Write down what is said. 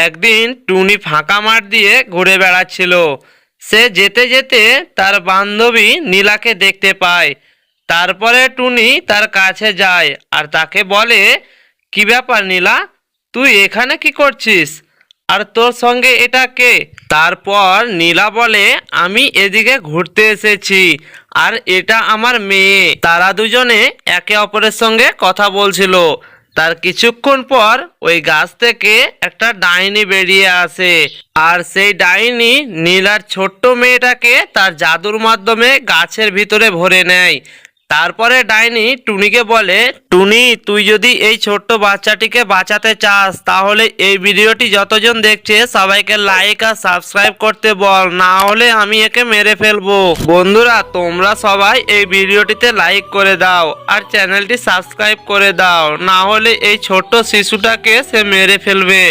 একদিন টুনি ফাঁকা মাঠ দিয়ে ঘুরে বেড়াচ্ছিল। সে যেতে যেতে তার বান্ধবী নীলাকে দেখতে পায়। তারপরে টুনি তার কাছে যায় আর তাকে বলে, কি ব্যাপার নীলা, তুই এখানে কি করছিস? আর তোর সঙ্গে এটা কে? তারপর নীলা বলে, আমি এদিকে ঘুরতে এসেছি, আর এটা আমার মেয়ে। তারা দুজনে একে অপরের সঙ্গে কথা বলছিল। তার কিছুক্ষণ পর ওই গাছ থেকে একটা ডাইনি বেরিয়ে আসে, আর সেই ডাইনি নীলার ছোট্ট মেয়েটাকে তার জাদুর মাধ্যমে গাছের ভিতরে ভরে নেয়। তারপরে ডাইনি টুনিকে বলে, টুনি, তুই যদি এই ছোট্ট বাচ্চাটিকে বাঁচাতে চাস তাহলে এই ভিডিওটি যতজন দেখছে সবাইকে লাইক আর সাবস্ক্রাইব করতে বল, না হলে আমি একে মেরে ফেলবো। বন্ধুরা, তোমরা সবাই এই ভিডিওটিতে লাইক করে দাও আর চ্যানেলটি সাবস্ক্রাইব করে দাও, না হলে এই ছোট্ট শিশুটাকে সে মেরে ফেলবে।